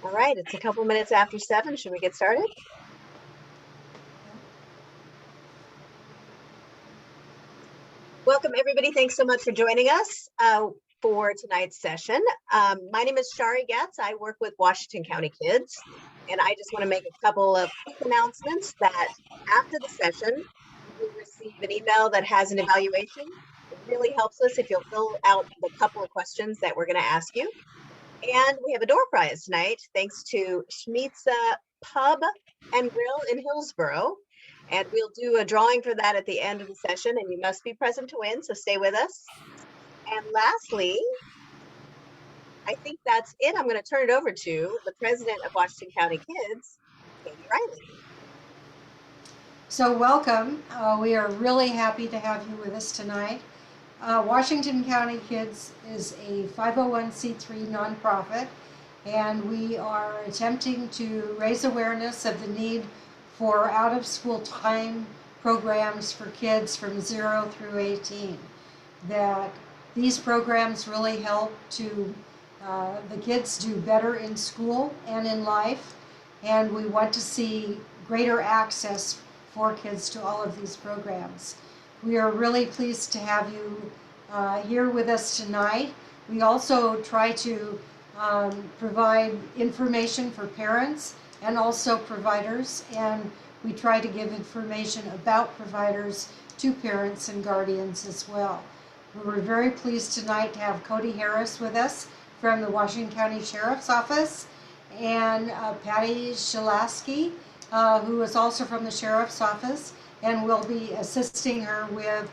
All right, it's a couple minutes after 7. Should we get started? Welcome, everybody. Thanks so much for joining us for tonight's session. My name is Shari Getz. I work with Washington County Kids, and I just want to make a couple of quick announcements that after the session, you will receive an email that has an evaluation. It really helps us if you'll fill out the couple of questions that we're going to ask you. And we have a door prize tonight, thanks to Schmitza Pub and Grill in Hillsborough. And we'll do a drawing for that at the end of the session, and you must be present to win, so stay with us. And lastly, I think that's it. I'm going to turn it over to the president of Washington County Kids, Katie Riley. So welcome. We are really happy to have you with us tonight. Washington County Kids is a 501c3 nonprofit, and we are attempting to raise awareness of the need for out-of-school time programs for kids from 0 through 18. That these programs really help to the kids do better in school and in life, and we want to see greater access for kids to all of these programs. We are really pleased to have you here with us tonight. We also try to provide information for parents and also providers, and we try to give information about providers to parents and guardians as well. We're very pleased tonight to have Cody Harris with us from the Washington County Sheriff's Office, and Patty Shalaski, who is also from the Sheriff's Office, and will be assisting her with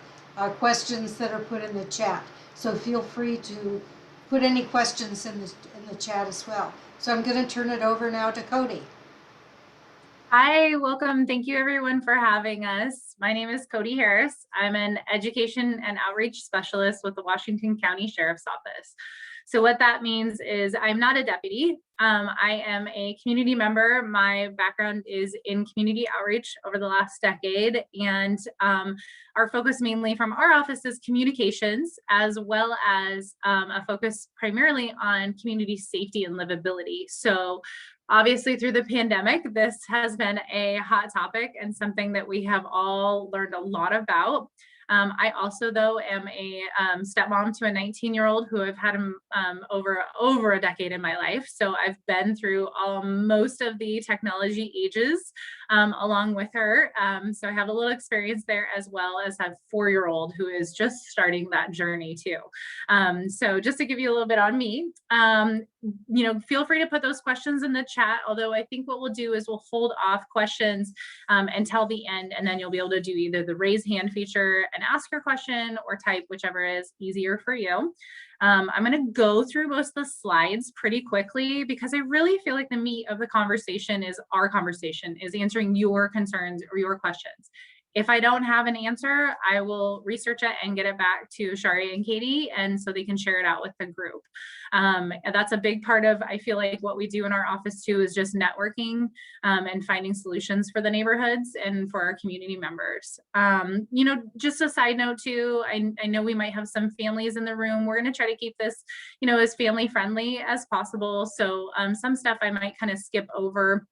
questions that are put in the chat. So feel free to put any questions in the chat as well. So I'm going to turn it over now to Cody. Hi, welcome. Thank you everyone for having us. My name is Cody Harris. I'm an education and outreach specialist with the Washington County Sheriff's Office. So what that means is I'm not a deputy. I am a community member. My background is in community outreach over the last decade, and our focus mainly from our office is communications, as well as a focus primarily on community safety and livability. So obviously through the pandemic, this has been a hot topic and something that we have all learned a lot about. I also, though, am a stepmom to a 19-year-old who I've had over a decade in my life. So I've been through most of the technology ages along with her. So I have a little experience there, as well as have a 4-year-old who is just starting that journey too. So just to give you a little bit on me, feel free to put those questions in the chat, although I think what we'll do is we'll hold off questions until the end, and then you'll be able to do either the raise hand feature and ask your question, or type, whichever is easier for you. I'm going to go through most of the slides pretty quickly because I really feel like the meat of the conversation is our conversation, is answering your concerns or your questions. If I don't have an answer, I will research it and get it back to Shari and Katie, and so they can share it out with the group. And that's a big part of, I feel like, what we do in our office too, is just networking and finding solutions for the neighborhoods and for our community members. Just a side note too, I know we might have some families in the room. We're going to try to keep this, as family friendly as possible. So some stuff I might kind of skip over,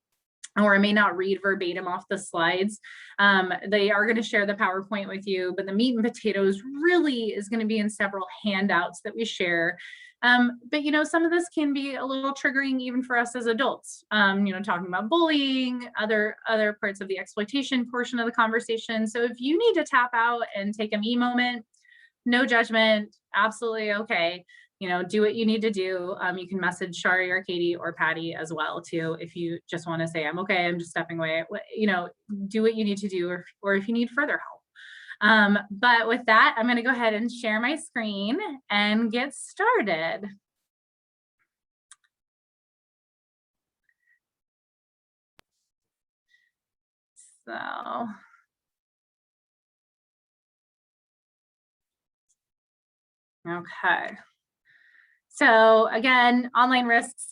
or I may not read verbatim off the slides. They are going to share the PowerPoint with you, but the meat and potatoes really is going to be in several handouts that we share. But some of this can be a little triggering even for us as adults, talking about bullying, other parts of the exploitation portion of the conversation. So if you need to tap out and take a me moment, no judgment, absolutely okay. Do what you need to do. You can message Shari or Katie or Patty as well too, if you just want to say, I'm okay, I'm just stepping away. Do what you need to do, or if you need further help. But with that, I'm going to go ahead and share my screen and get started. So. Okay. So again, online risks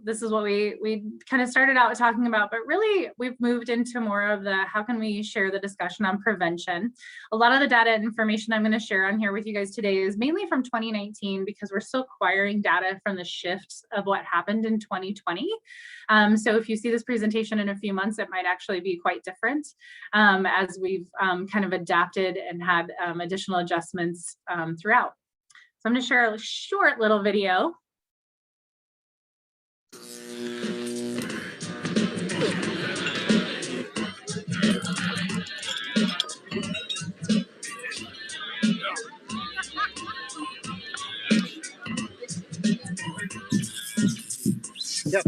this is what we kind of started out talking about, but really we've moved into more of the how can we share the discussion on prevention. A lot of the data and information I'm going to share on here with you guys today is mainly from 2019 because we're still acquiring data from the shifts of what happened in 2020. So if you see this presentation in a few months, it might actually be quite different as we've kind of adapted and had additional adjustments throughout. So I'm going to share a short little video. Yep.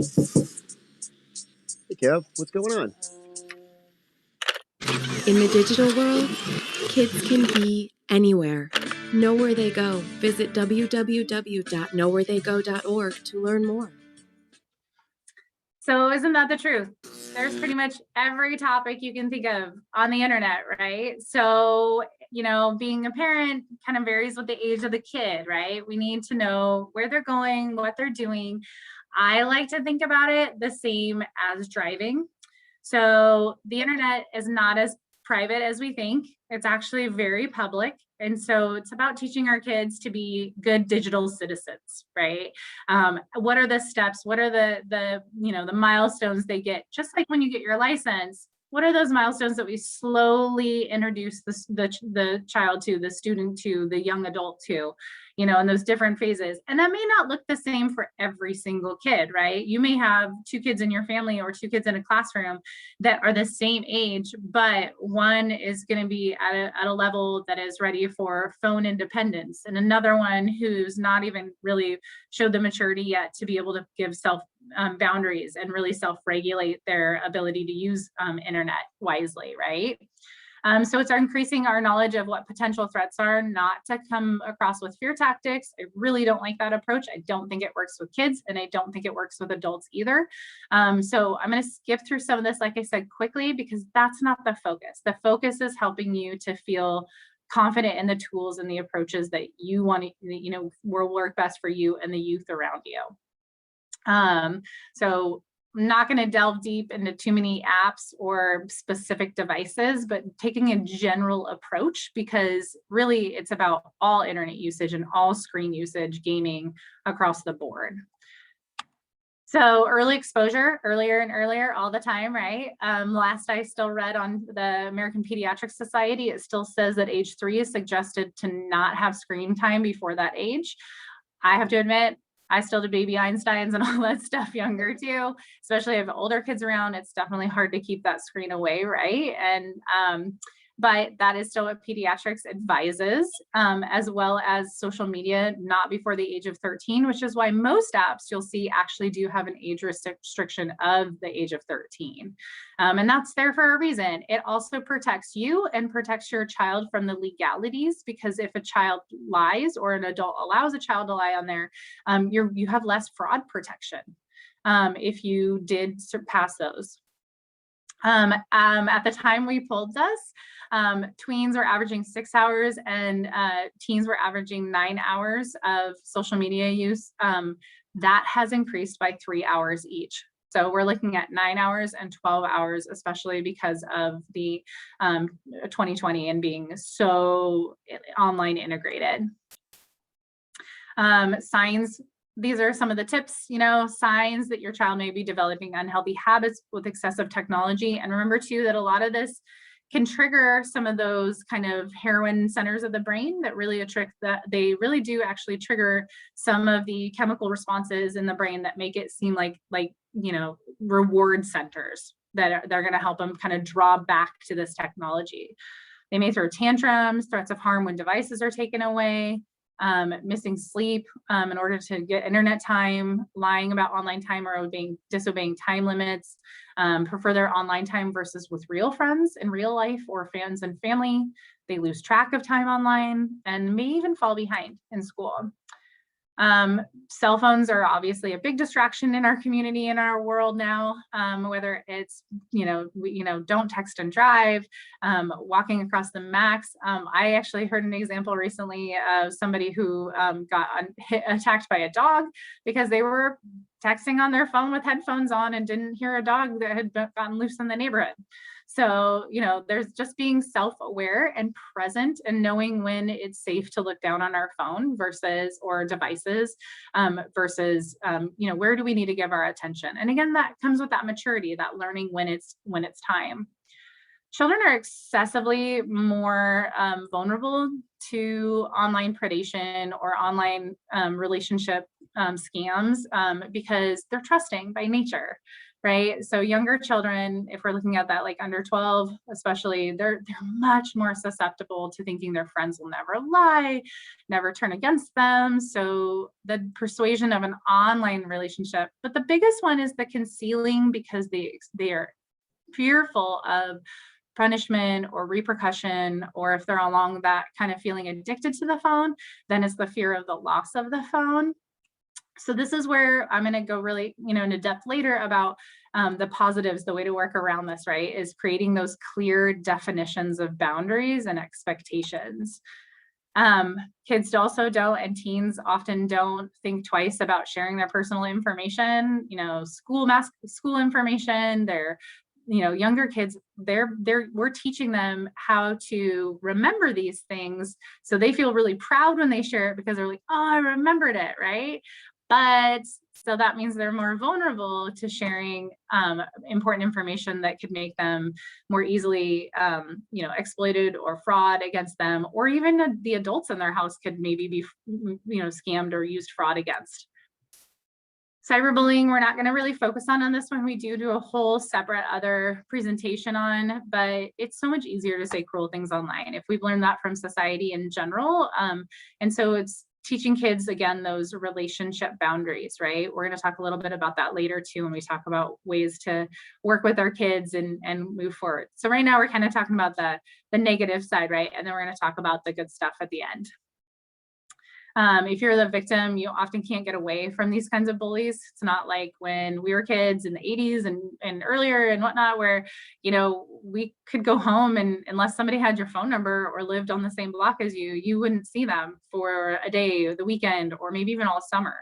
Hey, Kev, what's going on? In the digital world, kids can be anywhere. Know where they go. Visit www.knowwheretheygo.org to learn more. So isn't that the truth? There's pretty much every topic you can think of on the internet, right? So, you know, being a parent kind of varies with the age of the kid, right? We need to know where they're going, what they're doing. I like to think about it the same as driving. So the internet is not as private as we think. It's actually very public. And so it's about teaching our kids to be good digital citizens, right? What are the steps? What are the milestones they get? Just like when you get your license, what are those milestones that we slowly introduce the child to, the student to, the young adult to, you know, in those different phases? And that may not look the same for every single kid, right? You may have 2 kids in your family or 2 kids in a classroom that are the same age, but one is going to be at a level that is ready for phone independence, and another one who's not even really showed the maturity yet to be able to give self boundaries and really self-regulate their ability to use internet wisely, right? So it's increasing our knowledge of what potential threats are, not to come across with fear tactics. I really don't like that approach. I don't think it works with kids, and I don't think it works with adults either. So I'm going to skip through some of this, like I said, quickly, because that's not the focus. The focus is helping you to feel confident in the tools and the approaches that you want to, you know, will work best for you and the youth around you. So I'm not going to delve deep into too many apps or specific devices, but taking a general approach, because really it's about all internet usage and all screen usage, gaming across the board. So early exposure, earlier and earlier, all the time, right? Last I still read on the American Pediatric Society, it still says that age 3 is suggested to not have screen time before that age. I have to admit, I still did baby Einsteins and all that stuff younger too, especially if older kids around. It's definitely hard to keep that screen away, right? And but that is still what pediatrics advises, as well as social media, not before the age of 13, which is why most apps you'll see actually do have an age restriction of the age of 13. And that's there for a reason. It also protects you and protects your child from the legalities, because if a child lies or an adult allows a child to lie on there, you have less fraud protection if you did surpass those. At the time we pulled this, tweens were averaging 6 hours and teens were averaging 9 hours of social media use. That has increased by 3 hours each. So we're looking at 9 hours and 12 hours, especially because of the 2020 and being so online integrated. Signs. These are some of the tips, you know, signs that your child may be developing unhealthy habits with excessive technology. And remember too, that a lot of this can trigger some of those kind of heroin centers of the brain that really they really do actually trigger some of the chemical responses in the brain that make it seem like, you know, reward centers that they're going to help them kind of draw back to this technology. They may throw tantrums, threats of harm when devices are taken away, missing sleep in order to get internet time, lying about online time or disobeying time limits, prefer their online time versus with real friends in real life or friends and family. They lose track of time online and may even fall behind in school. Cell phones are obviously a big distraction in our community, in our world now, whether it's, don't text and drive, walking across the max. I actually heard an example recently of somebody who got attacked by a dog because they were texting on their phone with headphones on and didn't hear a dog that had gotten loose in the neighborhood. So, there's just being self-aware and present and knowing when it's safe to look down on our phone or devices versus, where do we need to give our attention? And again, that comes with that maturity, that learning when it's time. Children are excessively more vulnerable to online predation or online relationship scams because they're trusting by nature. Right. So younger children, if we're looking at that, like under 12, especially, they're much more susceptible to thinking their friends will never lie, never turn against them. So the persuasion of an online relationship, but the biggest one is the concealing because they are fearful of punishment or repercussion, or if they're along that kind of feeling addicted to the phone, then it's the fear of the loss of the phone. So this is where I'm going to go really, into depth later about the positives. The way to work around this, right, is creating those clear definitions of boundaries and expectations. Kids also don't, and teens often don't think twice about sharing their personal information, school information. They're, younger kids, we're teaching them how to remember these things. So they feel really proud when they share it because they're like, oh, I remembered it, right? But so that means they're more vulnerable to sharing important information that could make them more easily, exploited or fraud against them, or even the adults in their house could maybe be, scammed or used fraud against. Cyberbullying, we're not going to really focus on this one. We do a whole separate other presentation on, but it's so much easier to say cruel things online if we've learned that from society in general. And so it's teaching kids, again, those relationship boundaries, right? We're going to talk a little bit about that later too, when we talk about ways to work with our kids and move forward. So right now we're kind of talking about the negative side, right? And then we're going to talk about the good stuff at the end. If you're the victim, you often can't get away from these kinds of bullies. It's not like when we were kids in the 80s and earlier and whatnot, where, we could go home and unless somebody had your phone number or lived on the same block as you, you wouldn't see them for a day or the weekend or maybe even all summer.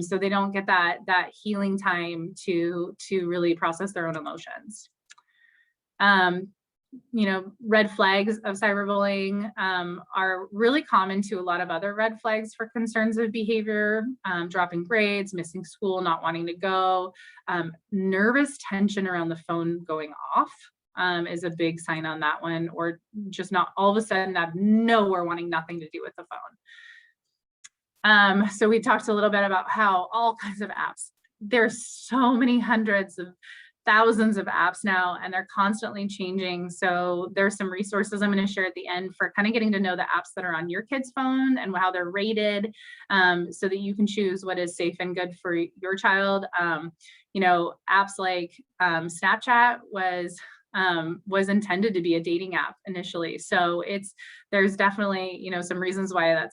So they don't get that healing time to really process their own emotions. Red flags of cyberbullying are really common to a lot of other red flags for concerns of behavior, dropping grades, missing school, not wanting to go, nervous tension around the phone going off is a big sign on that one, or just not all of a sudden out of nowhere wanting nothing to do with the phone. So we talked a little bit about how all kinds of apps, there's so many hundreds of thousands of apps now, and they're constantly changing. So there's some resources I'm going to share at the end for kind of getting to know the apps that are on your kid's phone and how they're rated, so that you can choose what is safe and good for your child. Apps like Snapchat was intended to be a dating app initially. So there's definitely, some reasons why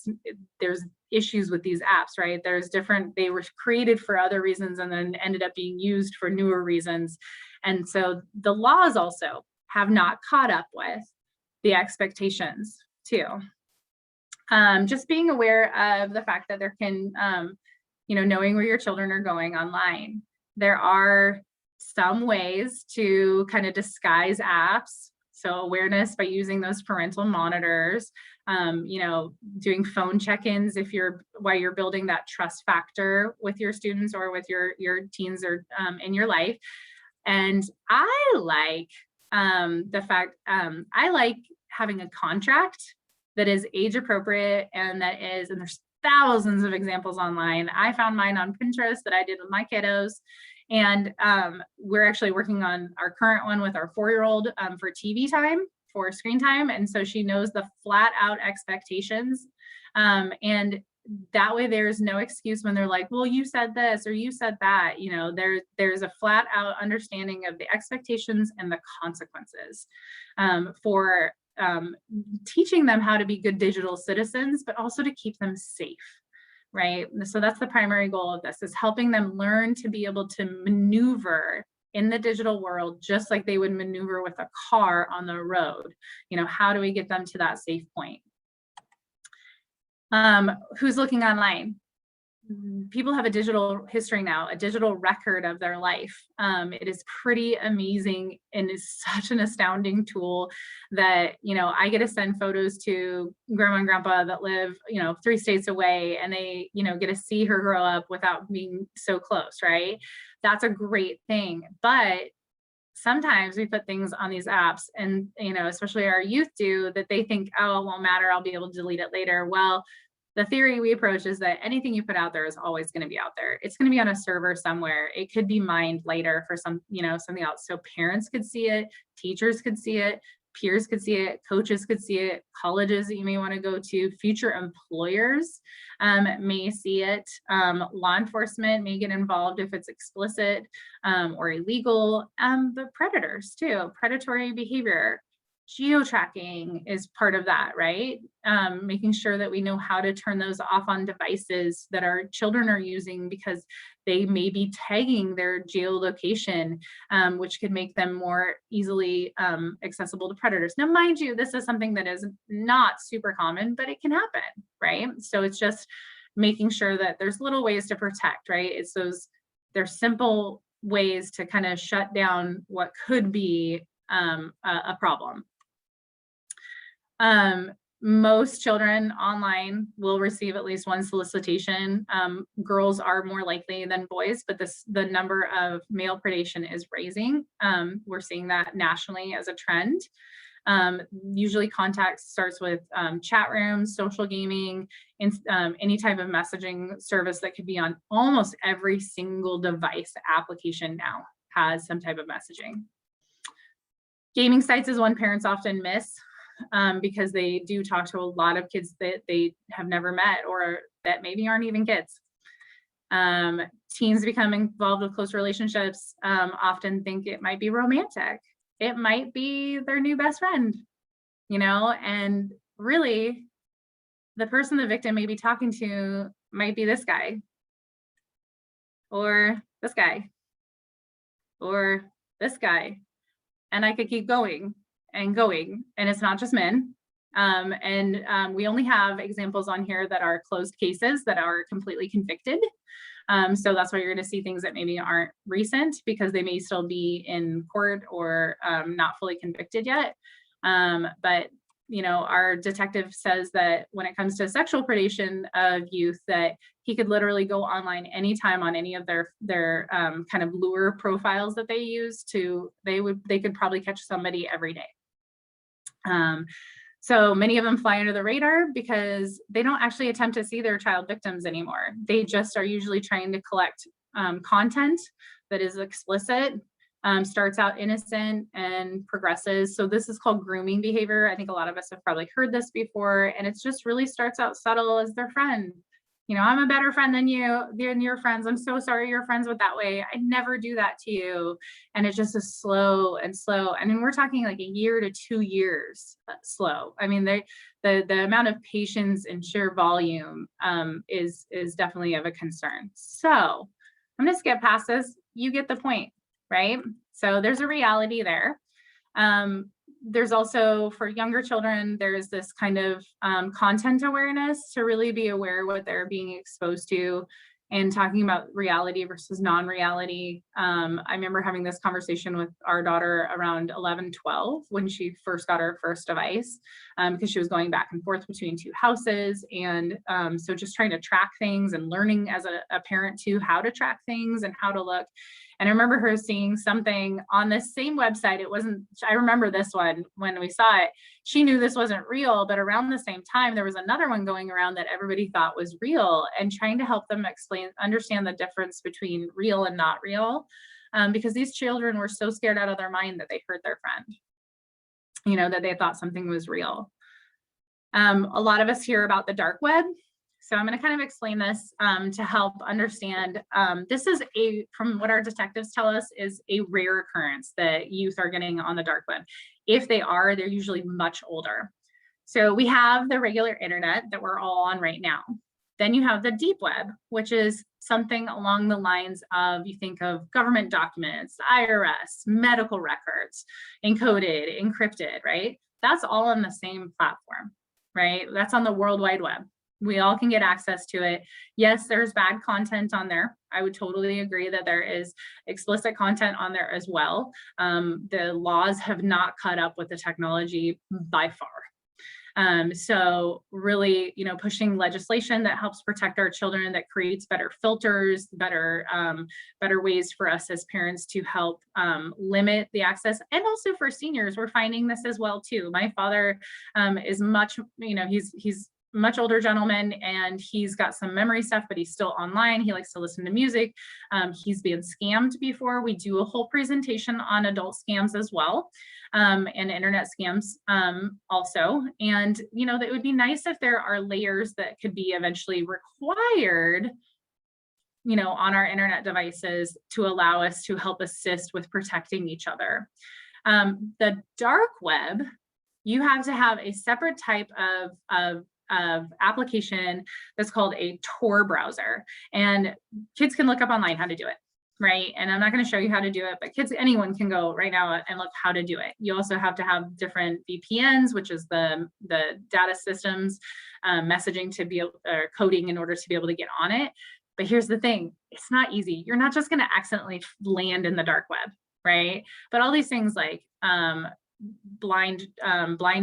there's issues with these apps, right? They were created for other reasons and then ended up being used for newer reasons. And so the laws also have not caught up with the expectations too. Just being aware of the fact that there can, knowing where your children are going online. There are some ways to kind of disguise apps. So awareness by using those parental monitors, doing phone check-ins while you're building that trust factor with your students or with your teens or in your life. And I like I like having a contract that is age appropriate and there's thousands of examples online. I found mine on Pinterest that I did with my kiddos. And we're actually working on our current one with our 4-year-old for TV time, for screen time. And so she knows the flat out expectations. And that way there's no excuse when they're like, well, you said this or you said that. There's a flat out understanding of the expectations and the consequences for teaching them how to be good digital citizens, but also to keep them safe. right? So that's the primary goal of this, is helping them learn to be able to maneuver in the digital world, just like they would maneuver with a car on the road. You know, how do we get them to that safe point? Who's looking online? People have a digital history now, a digital record of their life. It is pretty amazing and is such an astounding tool that, you know, I get to send photos to grandma and grandpa that live, you know, 3 states away, and they, you know, get to see her grow up without being so close, right? That's a great thing. But sometimes we put things on these apps, and, you know, especially our youth do, that they think, oh, it won't matter, I'll be able to delete it later. Well, the theory we approach is that anything you put out there is always going to be out there. It's going to be on a server somewhere. It could be mined later for some, you know, something else. So parents could see it, teachers could see it, peers could see it, coaches could see it, colleges that you may want to go to, future employers may see it, law enforcement may get involved if it's explicit or illegal, but predators too, predatory behavior. Geo-tracking is part of that, right? Making sure that we know how to turn those off on devices that our children are using, because they may be tagging their geolocation, which could make them more easily accessible to predators. Now, mind you, this is something that is not super common, but it can happen, right? So it's just making sure that there's little ways to protect, right? It's those, there's simple ways to kind of shut down what could be a problem. Most children online will receive at least one solicitation. Girls are more likely than boys, but the number of male predation is raising. We're seeing that nationally as a trend. Usually contact starts with chat rooms, social gaming, any type of messaging service that could be on almost every single device application now has some type of messaging. Gaming sites is one parents often miss, because they do talk to a lot of kids that they have never met, or that maybe aren't even kids. Teens become involved with close relationships, often think it might be romantic. It might be their new best friend, you know, and really the person the victim may be talking to might be this guy, or this guy, or this guy. And I could keep going and going, and it's not just men. We only have examples on here that are closed cases that are completely convicted. So that's why you're going to see things that maybe aren't recent, because they may still be in court or not fully convicted yet. But you know, our detective says that when it comes to sexual predation of youth, that he could literally go online anytime on any of their kind of lure profiles that they use to, they could probably catch somebody every day. So many of them fly under the radar because they don't actually attempt to see their child victims anymore. They just are usually trying to collect content that is explicit, starts out innocent and progresses. So this is called grooming behavior. I think a lot of us have probably heard this before, and it's just really starts out subtle as their friend. You know, I'm a better friend than you, than your friends. I'm so sorry you're friends with that way. I'd never do that to you. And it just is slow and slow. And then we're talking like a year to 2 years slow. I mean, the amount of patience and sheer volume is definitely of a concern. So I'm going to skip past this. You get the point, right? So there's a reality there. There's also, for younger children, there's this kind of content awareness to really be aware what they're being exposed to, and talking about reality versus non-reality. I remember having this conversation with our daughter around 11, 12 when she first got her first device, because she was going back and forth between 2 houses. And so just trying to track things and learning as a parent too, how to track things and how to look. And I remember her seeing something on this same website. It wasn't, I remember this one when we saw it, she knew this wasn't real, but around the same time, there was another one going around that everybody thought was real, and trying to help them understand the difference between real and not real. Because these children were so scared out of their mind that they hurt their friend, you know, that they thought something was real. A lot of us hear about the dark web. So I'm going to kind of explain this to help understand. This is from what our detectives tell us, is a rare occurrence that youth are getting on the dark web. If they are, they're usually much older. So we have the regular internet that we're all on right now. Then you have the deep web, which is something along the lines of, you think of government documents, IRS, medical records, encoded, encrypted, right? That's all on the same platform, right? That's on the World Wide Web. We all can get access to it. Yes, there's bad content on there. I would totally agree that there is explicit content on there as well. The laws have not caught up with the technology by far. So really, pushing legislation that helps protect our children, that creates better filters, better ways for us as parents to help limit the access. And also for seniors, we're finding this as well too. My father is much, he's much older gentleman, and he's got some memory stuff, but he's still online. He likes to listen to music. He's been scammed before. We do a whole presentation on adult scams as well, and internet scams also. And, that it would be nice if there are layers that could be eventually required, on our internet devices to allow us to help assist with protecting each other. The dark web, you have to have a separate type of application that's called a Tor browser, and kids can look up online how to do it, right? And I'm not going to show you how to do it, but anyone can go right now and look how to do it. You also have to have different VPNs, which is the data systems messaging to be or coding in order to be able to get on it. But here's the thing, it's not easy. You're not just going to accidentally land in the dark web, right? But all these things like blind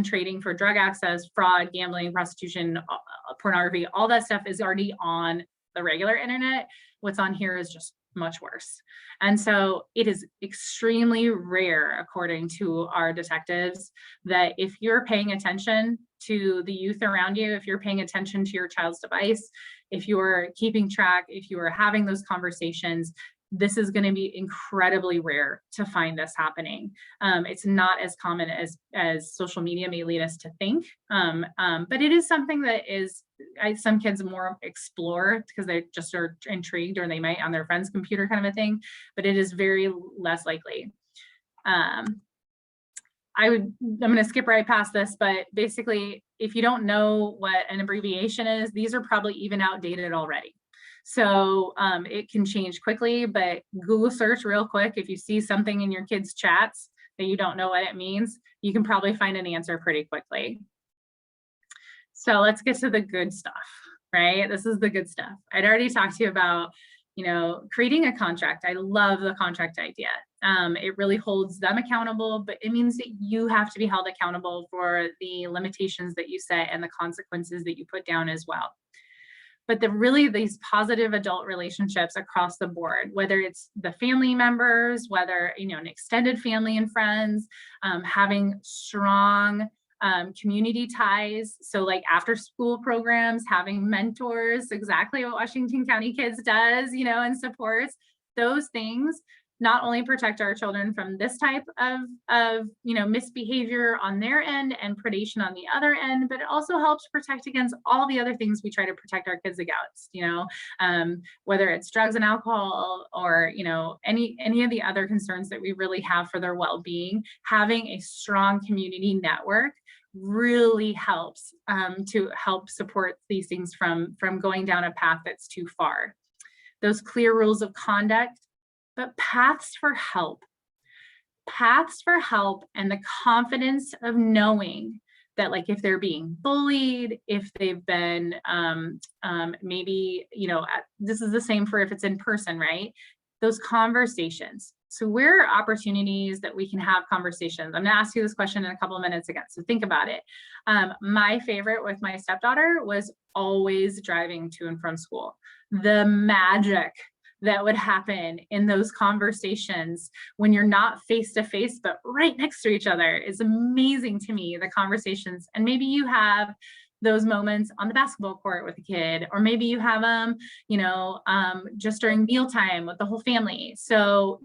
trading for drug access, fraud, gambling, prostitution, pornography, all that stuff is already on the regular internet. What's on here is just much worse. And so it is extremely rare, according to our detectives, that if you're paying attention to the youth around you, if you're paying attention to your child's device, if you're keeping track, if you are having those conversations, this is going to be incredibly rare to find this happening. It's not as common as social media may lead us to think, but it is something that is, some kids more explore because they just are intrigued, or they might on their friend's computer kind of a thing, but it is very less likely. I'm going to skip right past this, but basically, if you don't know what an abbreviation is, these are probably even outdated already. So it can change quickly, but Google search real quick. If you see something in your kids' chats that you don't know what it means, you can probably find an answer pretty quickly. So let's get to the good stuff, right? This is the good stuff. I'd already talked to you about, creating a contract. I love the contract idea. It really holds them accountable, but it means that you have to be held accountable for the limitations that you set and the consequences that you put down as well. But these positive adult relationships across the board, whether it's the family members, whether, an extended family and friends, having strong community ties. So like after school programs, having mentors, exactly what Washington County Kids does, and supports those things, not only protect our children from this type of misbehavior on their end and predation on the other end, but it also helps protect against all the other things we try to protect our kids against, whether it's drugs and alcohol or, any of the other concerns that we really have for their well-being. Having a strong community network really helps to help support these things from going down a path that's too far. Those clear rules of conduct, but paths for help and the confidence of knowing that, like, if they're being bullied, if they've been maybe, this is the same for if it's in person, right? Those conversations. So where are opportunities that we can have conversations? I'm gonna ask you this question in a couple of minutes again, so think about it. My favorite with my stepdaughter was always driving to and from school. The magic that would happen in those conversations when you're not face to face, but right next to each other is amazing to me, the conversations. And maybe you have those moments on the basketball court with a kid, or maybe you have them, just during mealtime with the whole family. So,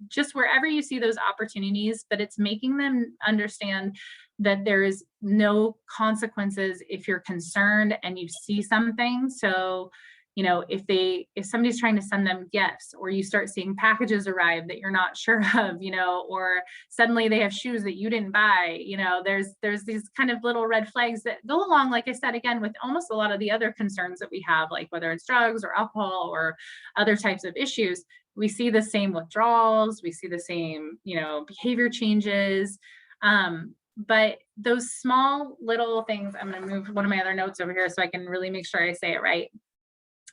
just wherever you see those opportunities, but it's making them understand that there is no consequences if you're concerned and you see something. So, if somebody's trying to send them gifts, or you start seeing packages arrive that you're not sure of, or suddenly they have shoes that you didn't buy, there's these kind of little red flags that go along, like I said, again, with almost a lot of the other concerns that we have, like whether it's drugs or alcohol or other types of issues. We see the same withdrawals, we see the same, behavior changes. But those small little things, I'm going to move one of my other notes over here so I can really make sure I say it right.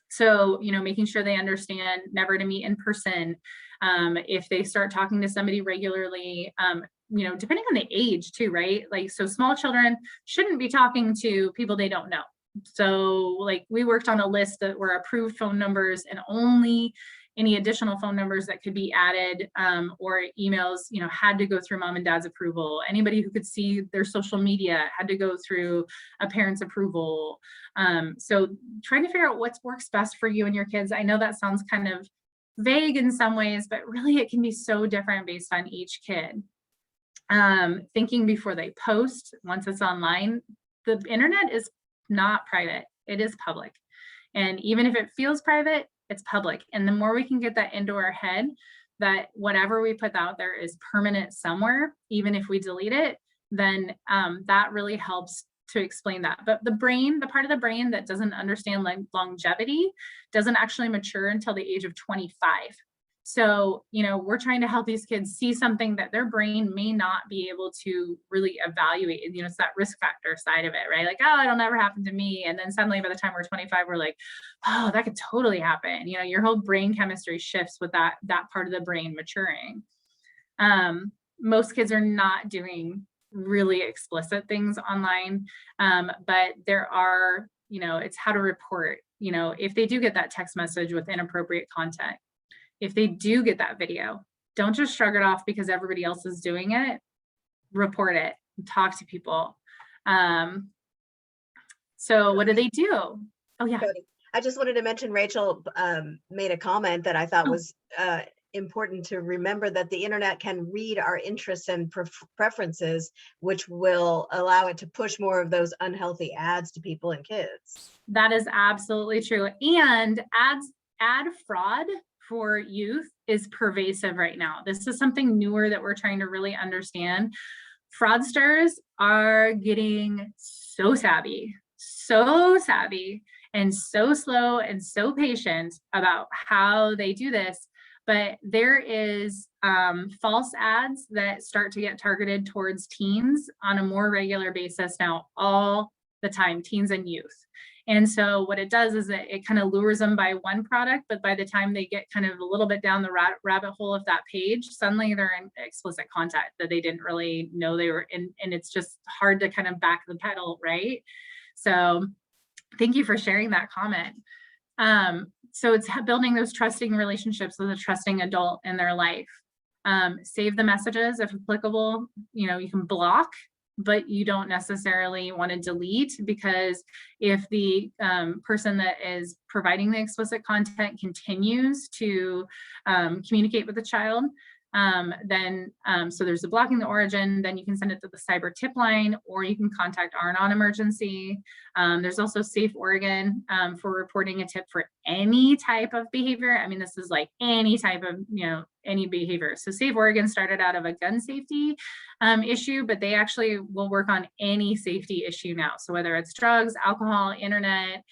So, making sure they understand never to meet in person. If they start talking to somebody regularly, depending on the age too, right? Like, so small children shouldn't be talking to people they don't know. So like we worked on a list that were approved phone numbers, and only any additional phone numbers that could be added or emails, had to go through mom and dad's approval. Anybody who could see their social media had to go through a parent's approval. So trying to figure out what works best for you and your kids. I know that sounds kind of vague in some ways, but really it can be so different based on each kid. Thinking before they post, once it's online, the internet is not private, it is public. And even if it feels private, it's public. And the more we can get that into our head, that whatever we put out there is permanent somewhere, even if we delete it, then that really helps to explain that. But the brain, the part of the brain that doesn't understand longevity, doesn't actually mature until the age of 25. So, we're trying to help these kids see something that their brain may not be able to really evaluate. It's that risk factor side of it, right? Like, oh, it'll never happen to me. And then suddenly by the time we're 25, we're like, oh, that could totally happen. Your whole brain chemistry shifts with that part of the brain maturing. Most kids are not doing really explicit things online, but there are, it's how to report, if they do get that text message with inappropriate content. If they do get that video, don't just shrug it off because everybody else is doing it. Report it, talk to people. So what do they do? Oh yeah. Cody, I just wanted to mention Rachel made a comment that I thought was important to remember, that the internet can read our interests and preferences, which will allow it to push more of those unhealthy ads to people and kids. That is absolutely true. And ad fraud for youth is pervasive right now. This is something newer that we're trying to really understand. Fraudsters are getting so savvy and so slow and so patient about how they do this. But there is false ads that start to get targeted towards teens on a more regular basis now, all the time, teens and youth. And so what it does is it kind of lures them by one product, but by the time they get kind of a little bit down the rabbit hole of that page, suddenly they're in explicit content that they didn't really know they were in, and it's just hard to kind of back the pedal, right? So thank you for sharing that comment. So it's building those trusting relationships with a trusting adult in their life. Save the messages if applicable. You can block, but you don't necessarily want to delete, because if the person that is providing the explicit content continues to communicate with the child, then so there's a blocking the origin, then you can send it to the cyber tip line, or you can contact our non-emergency. There's also Safe Oregon for reporting a tip for any type of behavior. I mean, this is like any type of, any behavior. So Safe Oregon started out of a gun safety issue, but they actually will work on any safety issue now. So whether it's drugs, alcohol, internet,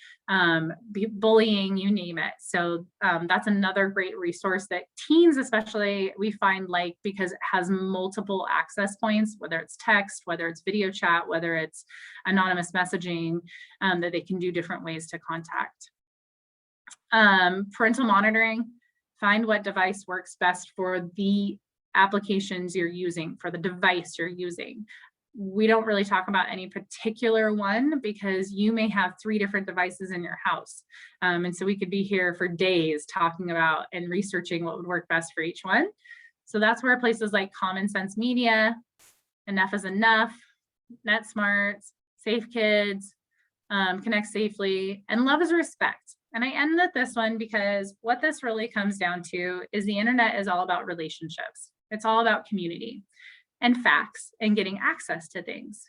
bullying, you name it. So that's another great resource that teens especially we find like, because it has multiple access points, whether it's text, whether it's video chat, whether it's anonymous messaging, that they can do different ways to contact. Parental monitoring, find what device works best for the applications you're using, for the device you're using. We don't really talk about any particular one because you may have 3 different devices in your house. And so we could be here for days talking about and researching what would work best for each one. So that's where places like Common Sense Media, Enough is Enough, NetSmartz, Safe Kids, Connect Safely, and Love is Respect. And I end with this one because what this really comes down to is the internet is all about relationships. It's all about community and facts and getting access to things.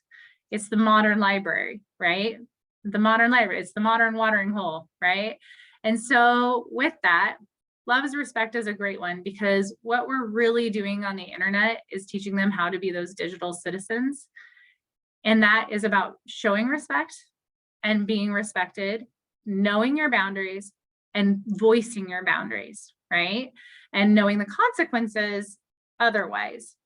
It's the modern library, right? The modern library, it's the modern watering hole, right? And so with that, love is respect is a great one, because what we're really doing on the internet is teaching them how to be those digital citizens. And that is about showing respect and being respected, knowing your boundaries and voicing your boundaries, right? And knowing the consequences otherwise.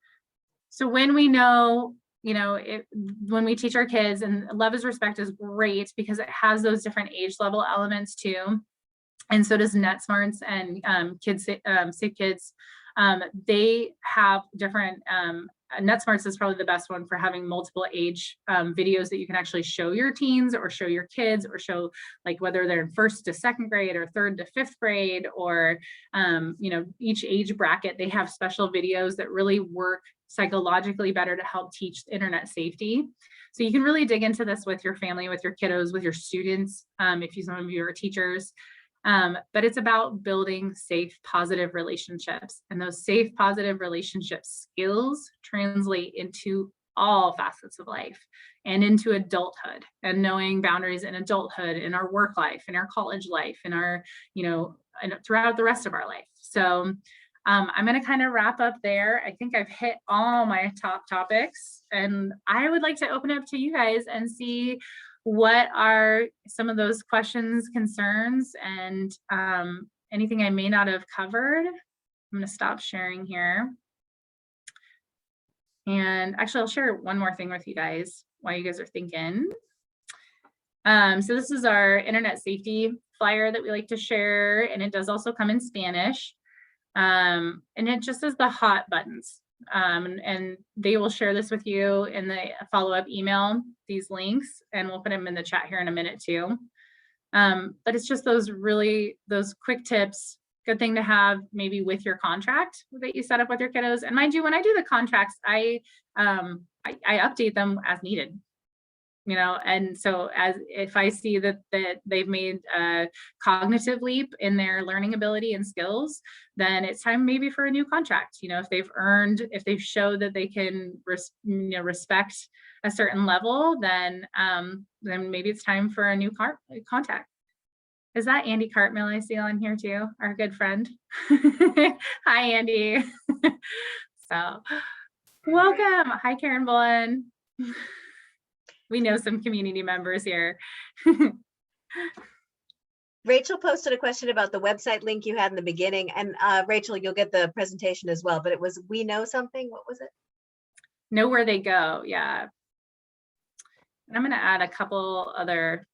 So when we know, when we teach our kids, and love is respect is great because it has those different age level elements too. And so does NetSmartz and Safe Kids. They have different, NetSmartz is probably the best one for having multiple age videos that you can actually show your teens or show your kids, or show like whether they're in 1st to 2nd grade or 3rd to 5th grade, or each age bracket, they have special videos that really work psychologically better to help teach internet safety. So you can really dig into this with your family, with your kiddos, with your students, if some of you are teachers. But it's about building safe, positive relationships, and those safe, positive relationship skills translate into all facets of life and into adulthood, and knowing boundaries in adulthood, in our work life, in our college life, in our, and throughout the rest of our life. So I'm going to kind of wrap up there. I think I've hit all my top topics, and I would like to open it up to you guys and see what are some of those questions, concerns, and anything I may not have covered. I'm going to stop sharing here. And actually, I'll share one more thing with you guys while you guys are thinking. So this is our internet safety flyer that we like to share, and it does also come in Spanish. And it just is the hot buttons. And they will share this with you in the follow-up email, these links, and we'll put them in the chat here in a minute too. But it's just those quick tips, good thing to have maybe with your contract that you set up with your kiddos. And mind you, when I do the contracts, I update them as needed. And so if I see that they've made a cognitive leap in their learning ability and skills, then it's time maybe for a new contract. If they've showed that they can respect a certain level, then maybe it's time for a new contract. Is that Andy Cartmill I see on here too, our good friend? Hi, Andy. So welcome. Hi, Karen Bullen. We know some community members here. Rachel posted a question about the website link you had in the beginning, and Rachel, you'll get the presentation as well, but it was We Know Something. What was it? Know Where They Go. Yeah. And I'm going to add a couple other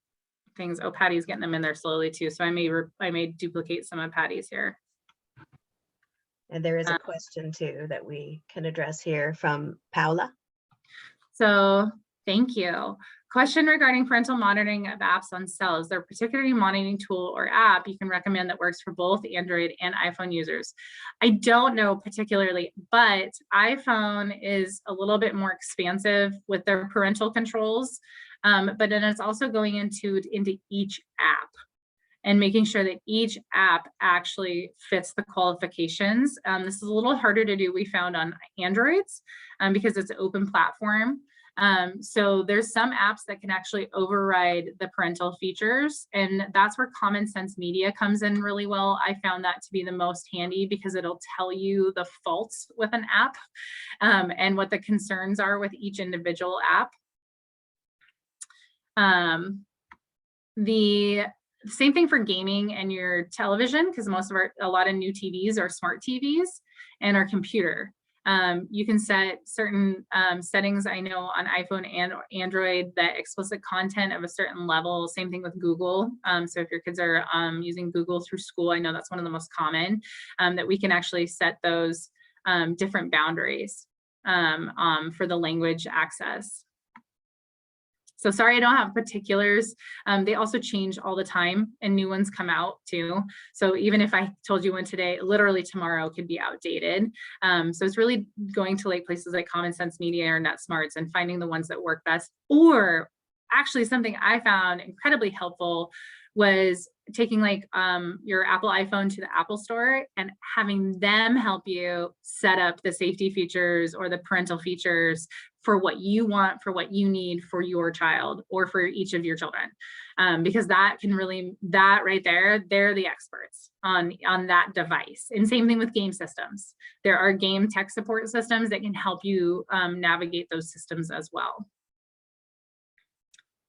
things. Oh, Patty's getting them in there slowly too. So I may duplicate some of Patty's here. And there is a question too that we can address here from Paula. So thank you. Question regarding parental monitoring of apps on cells. Is there a particular monitoring tool or app you can recommend that works for both Android and iPhone users? I don't know particularly, but iPhone is a little bit more expansive with their parental controls, but then it's also going into each app and making sure that each app actually fits the qualifications. This is a little harder to do, we found, on Androids because it's an open platform. So there's some apps that can actually override the parental features, and that's where Common Sense Media comes in really well. I found that to be the most handy because it'll tell you the faults with an app and what the concerns are with each individual app. The same thing for gaming and your television, because a lot of new TVs are smart TVs, and our computer. You can set certain settings, I know, on iPhone and Android, that explicit content of a certain level. Same thing with Google. So if your kids are using Google through school, I know that's one of the most common, that we can actually set those different boundaries for the language access. So sorry, I don't have particulars. They also change all the time and new ones come out too. So even if I told you one today, literally tomorrow could be outdated. So it's really going to like places like Common Sense Media or NetSmartz and finding the ones that work best. Or actually something I found incredibly helpful was taking like your Apple iPhone to the Apple store and having them help you set up the safety features or the parental features for what you want, for what you need for your child or for each of your children. Because that can really, that right there, they're the experts on that device. And same thing with game systems. There are game tech support systems that can help you navigate those systems as well.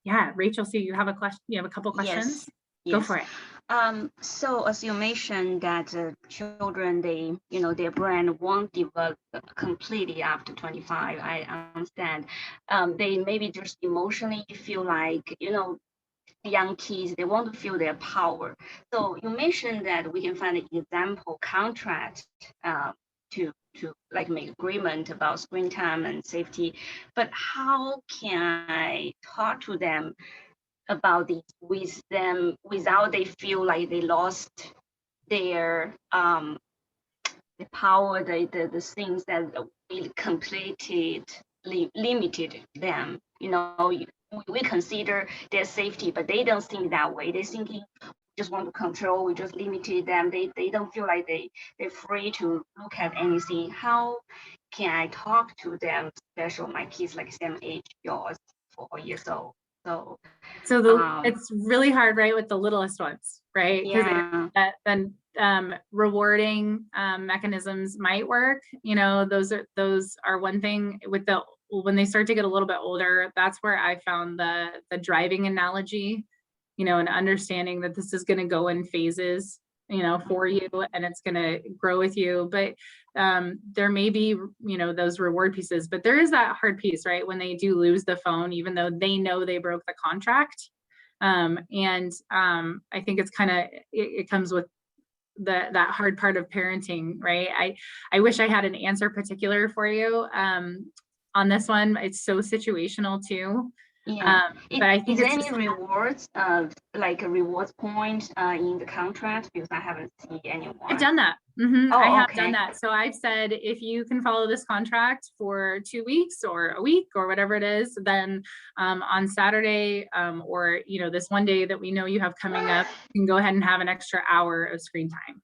Yeah, Rachel, so you have a question, you have a couple questions? Yes. Go for it. So as you mentioned that children, they, their brain won't develop completely after 25. I understand. They maybe just emotionally feel like, young kids, they want to feel their power. So you mentioned that we can find an example contract to like make agreement about screen time and safety, but how can I talk to them about this with them without they feel like they lost their the power, the things that we completed limited them. We consider their safety, but they don't think that way. They're thinking just want to control, we just limited them. They don't feel like they're free to look at anything. How can I talk to them, especially my kids like same age, yours, 4 years old? So it's really hard, right, with the littlest ones, right? Because then rewarding mechanisms might work. Those are one thing with when they start to get a little bit older. That's where I found the driving analogy, and understanding that this is going to go in phases, for you, and it's going to grow with you. But there may be, those reward pieces, but there is that hard piece, right? When they do lose the phone, even though they know they broke the contract. I think it's kind of, it comes with that hard part of parenting, right? I wish I had an answer particular for you on this one. It's so situational too. But I think is there any rewards, like a rewards point in the contract? Because I haven't seen anyone. I've done that. I have done that. So I've said, if you can follow this contract for 2 weeks or a week or whatever it is, then on Saturday or this one day that we know you have coming up, you can go ahead and have an extra hour of screen time.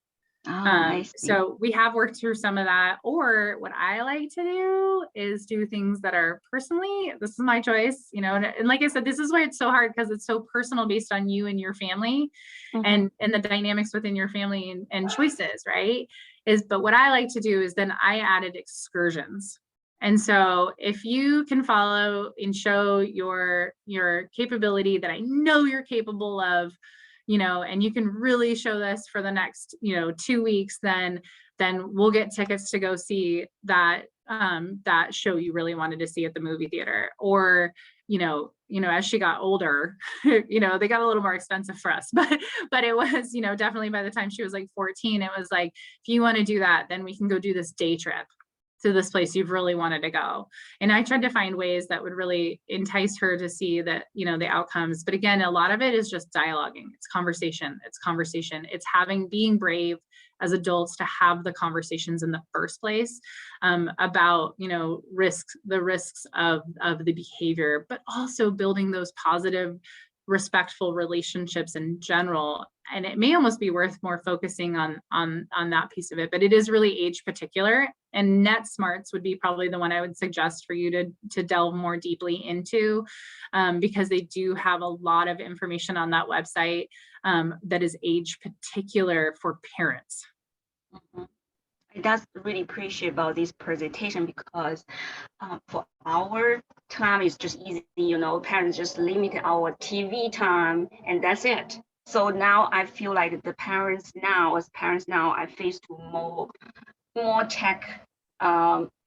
So we have worked through some of that. Or what I like to do is do things that are personally, this is my choice, and like I said, this is why it's so hard, because it's so personal based on you and your family and the dynamics within your family and choices, right? But what I like to do is then I added excursions. And so if you can follow and show your capability that I know you're capable of, and you can really show this for the next, 2 weeks, then we'll get tickets to go see that show you really wanted to see at the movie theater. Or, as she got older, they got a little more expensive for us, but it was, definitely by the time she was like 14, it was like, if you want to do that, then we can go do this day trip to this place you've really wanted to go. And I tried to find ways that would really entice her to see that, the outcomes. But again, a lot of it is just dialoguing. It's conversation. It's being brave as adults to have the conversations in the first place about, the risks of the behavior, but also building those positive, respectful relationships in general. And it may almost be worth more focusing on that piece of it, but it is really age particular. And NetSmartz would be probably the one I would suggest for you to delve more deeply into, because they do have a lot of information on that website that is age particular for parents. That's really appreciate about this presentation, because for our time it's just easy, parents just limit our TV time and that's it. So now I feel like as parents now, I face to more tech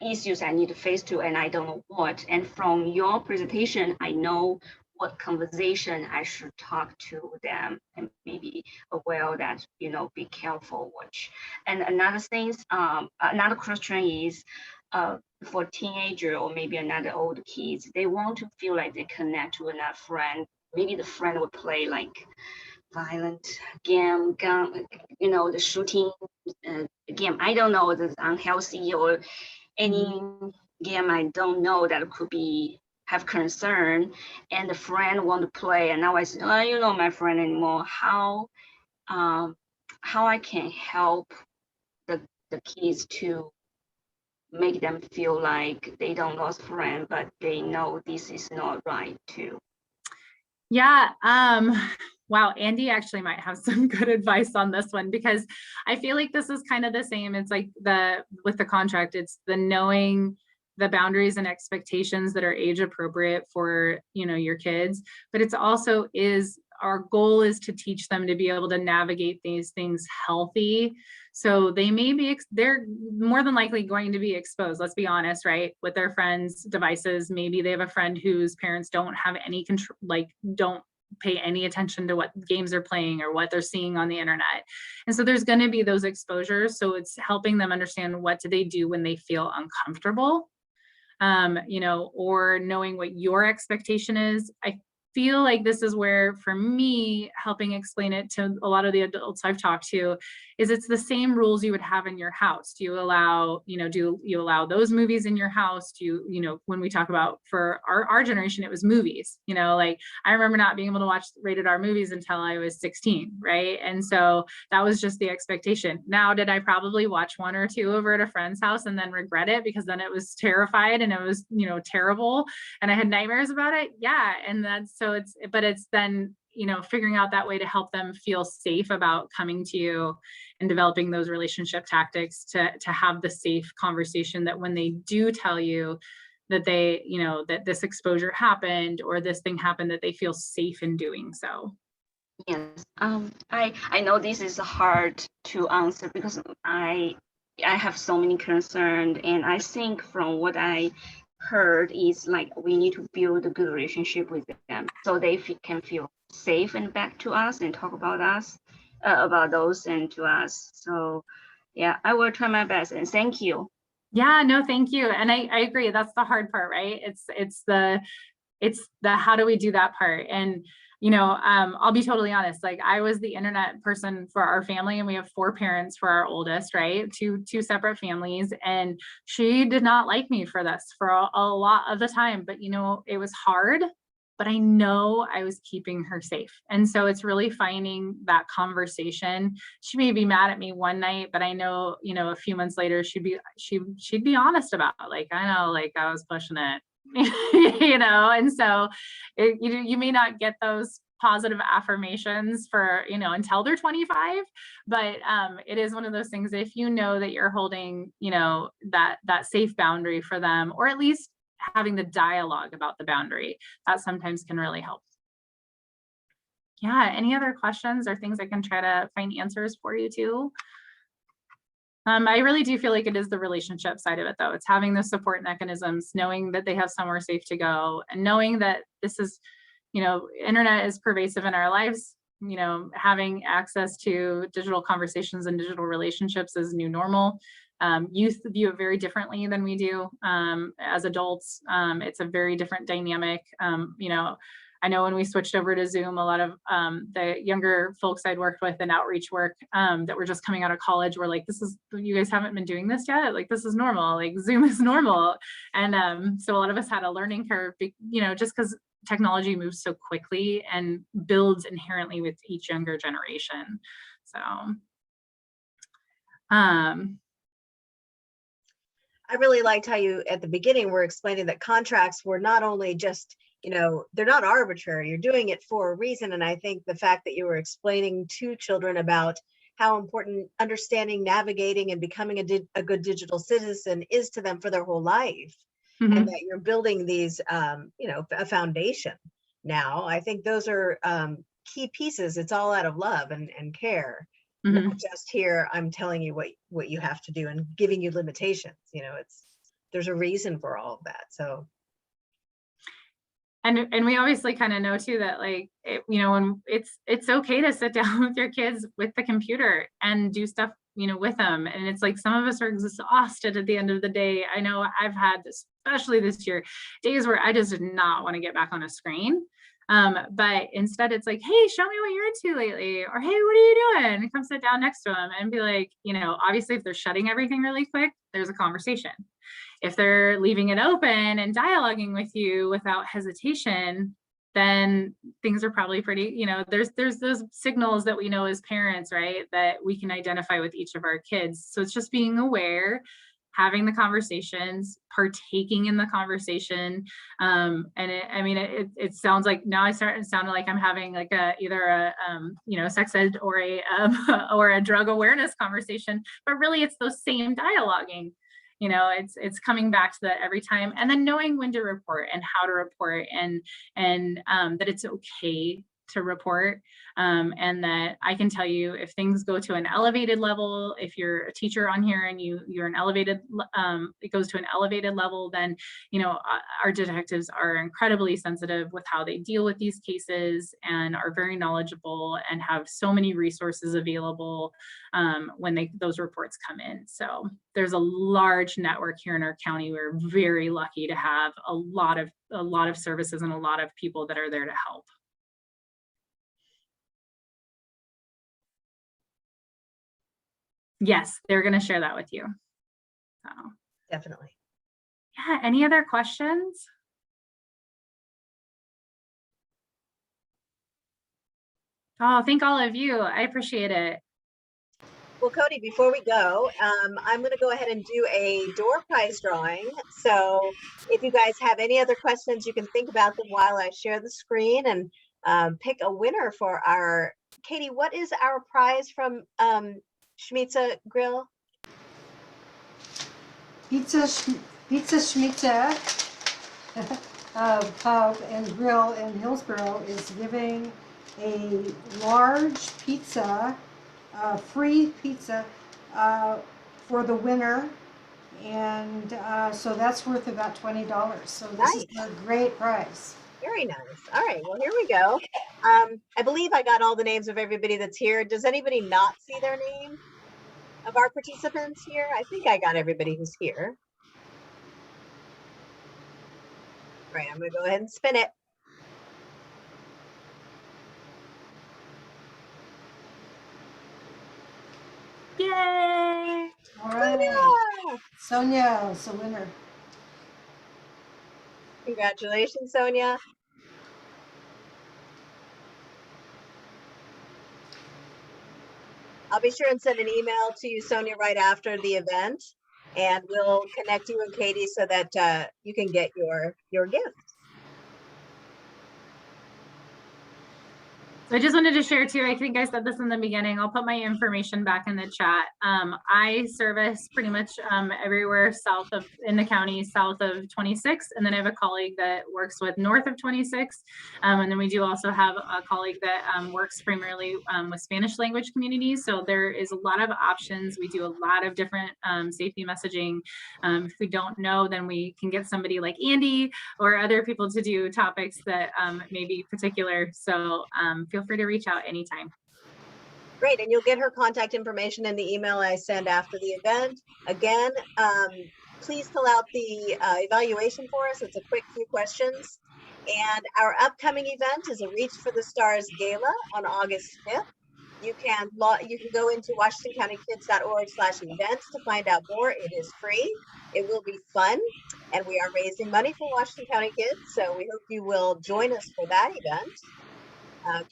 issues I need to face to, and I don't know what. And from your presentation, I know what conversation I should talk to them, and maybe aware that, be careful, watch. And another question is, for teenager or maybe another old kids, they want to feel like they connect to another friend. Maybe the friend would play like violent game, the shooting game. I don't know, this unhealthy or any game I don't know that could have concern, and the friend want to play, and now I say, oh, my friend anymore. How how I can help the kids to make them feel like they don't lose friend, but they know this is not right too. Yeah. Wow. Andy actually might have some good advice on this one, because I feel like this is kind of the same. It's like with the contract, it's the knowing the boundaries and expectations that are age appropriate for, your kids, but it's also our goal is to teach them to be able to navigate these things healthy. So they're more than likely going to be exposed, let's be honest, right? With their friends' devices. Maybe they have a friend whose parents don't have any control, don't pay any attention to what games they're playing or what they're seeing on the internet. And so there's going to be those exposures. So it's helping them understand what do they do when they feel uncomfortable, or knowing what your expectation is. I feel like this is where, for me, helping explain it to a lot of the adults I've talked to, is it's the same rules you would have in your house. Do you allow, do you allow those movies in your house? Do you, when we talk about, for our generation, it was movies, like I remember not being able to watch rated R movies until I was 16, right? And so that was just the expectation. Now, did I probably watch one or two over at a friend's house and then regret it because then it was terrified and it was, terrible and I had nightmares about it? Yeah. And it's then, figuring out that way to help them feel safe about coming to you and developing those relationship tactics to have the safe conversation, that when they do tell you that they, that this exposure happened or this thing happened, that they feel safe in doing so. Yes, I know this is hard to answer because I have so many concerns, and I think from what I heard is like we need to build a good relationship with them so they can feel safe and back to us and talk about us, about those and to us. So yeah, I will try my best, and thank you. Yeah, no, thank you. And I agree. That's the hard part, right? It's the how do we do that part? And I'll be totally honest, like I was the internet person for our family, and we have 4 parents for our oldest, right? Two separate families. And she did not like me for this for a lot of the time, but it was hard, but I know I was keeping her safe. And so it's really finding that conversation. She may be mad at me one night, but I know, a few months later, she'd be honest about it. Like, I know, like I was pushing it. And so you may not get those positive affirmations for, until they're 25, but it is one of those things, if you know that you're holding, that safe boundary for them, or at least having the dialogue about the boundary, that sometimes can really help. Yeah. Any other questions or things I can try to find answers for you too? I really do feel like it is the relationship side of it, though. It's having the support mechanisms, knowing that they have somewhere safe to go, and knowing that this is, internet is pervasive in our lives. Having access to digital conversations and digital relationships is new normal. Youth view it very differently than we do as adults. It's a very different dynamic. I know when we switched over to Zoom, a lot of the younger folks I'd worked with in outreach work that were just coming out of college were like, you guys haven't been doing this yet? Like, this is normal, like Zoom is normal. And so a lot of us had a learning curve, just because technology moves so quickly and builds inherently with each younger generation. So. I really liked how you, at the beginning, were explaining that contracts were not only just, they're not arbitrary. You're doing it for a reason. And I think the fact that you were explaining to children about how important understanding, navigating, and becoming a good digital citizen is to them for their whole life, mm-hmm. and that you're building these, a foundation now. I think those are key pieces. It's all out of love and care. Mm-hmm. Not just here, I'm telling you what you have to do and giving you limitations. There's a reason for all of that. So, and we obviously kind of know too that when it's okay to sit down with your kids with the computer and do stuff with them. And it's like some of us are exhausted at the end of the day. I know I've had, especially this year, days where I just did not want to get back on a screen. But instead it's like, hey, show me what you're into lately, or hey, what are you doing? And come sit down next to them and be like, obviously if they're shutting everything really quick, there's a conversation. If they're leaving it open and dialoguing with you without hesitation, then things are probably pretty, there's those signals that we know as parents, right, that we can identify with each of our kids. So it's just being aware, having the conversations, partaking in the conversation. And it sounds like now it sounded like I'm having like either a sex ed or or a drug awareness conversation, but really it's those same dialoguing. It's coming back to that every time, and then knowing when to report and how to report, and that it's okay to report, and that I can tell you if things go to an elevated level, if you're a teacher on here and you're an elevated, it goes to an elevated level, then our detectives are incredibly sensitive with how they deal with these cases and are very knowledgeable and have so many resources available when those reports come in. So there's a large network here in our county. We're very lucky to have a lot of services and a lot of people that are there to help. Yes, they're going to share that with you. So Definitely. yeah, any other questions? Oh, thank all of you. I appreciate it. Well, Cody, before we go, I'm going to go ahead and do a door prize drawing. So if you guys have any other questions, you can think about them while I share the screen and pick a winner for our, Katie, what is our prize from Schmitza Grill? Pizza Schmitza Pub and Grill in Hillsboro is giving a large pizza, free pizza for the winner, and so that's worth about $20. So this is a great prize. Very nice. All right, well, here we go. I believe I got all the names of everybody that's here. Does anybody not see their name of our participants here? I think I got everybody who's here. All right, I'm going to go ahead and spin it. Yay! All right. Sonia is the winner. Congratulations, Sonia. I'll be sure and send an email to you, Sonia, right after the event, and we'll connect you and Katie so that you can get your gift. So I just wanted to share too, I think I said this in the beginning, I'll put my information back in the chat. I service pretty much everywhere in the county, south of 26. And then I have a colleague that works with north of 26. And then we do also have a colleague that works primarily with Spanish language communities. So there is a lot of options. We do a lot of different safety messaging. If we don't know, then we can get somebody like Andy or other people to do topics that may be particular. So feel free to reach out anytime. Great, and you'll get her contact information in the email I send after the event. Again, please fill out the evaluation for us. It's a quick few questions. And our upcoming event is a Reach for the Stars Gala on August 5th. You can go into WashingtonCountyKids.org/events to find out more. It is free. It will be fun, and we are raising money for Washington County Kids. So we hope you will join us for that event.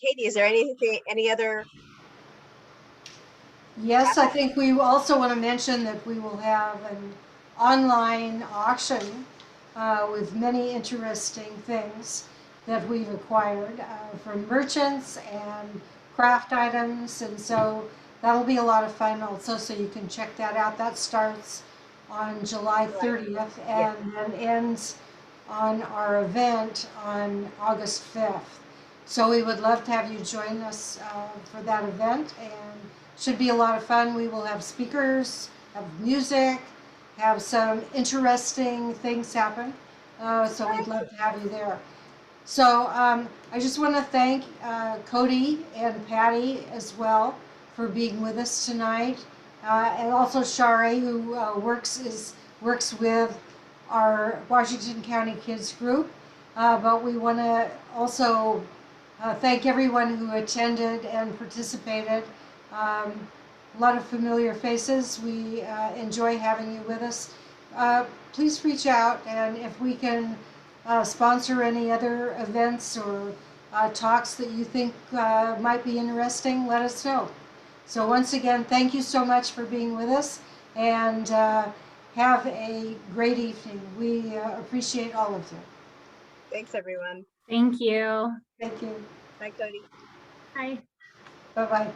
Katie, is there any other? Yes, I think we also want to mention that we will have an online auction with many interesting things that we've acquired from merchants and craft items, and so that'll be a lot of fun also, so you can check that out. That starts on July 30th and then ends on our event on August 5th. So we would love to have you join us for that event, and should be a lot of fun. We will have speakers, have music, have some interesting things happen. So we'd love to have you there. So I just want to thank Cody and Patty as well for being with us tonight, and also Shari, who works with our Washington County Kids group. But we want to also thank everyone who attended and participated. A lot of familiar faces. We enjoy having you with us. Please reach out, and if we can sponsor any other events or talks that you think might be interesting, let us know. So once again, thank you so much for being with us, and have a great evening. We appreciate all of you. Thanks, everyone. Thank you. Thank you. Bye, Cody. Bye. Bye-bye.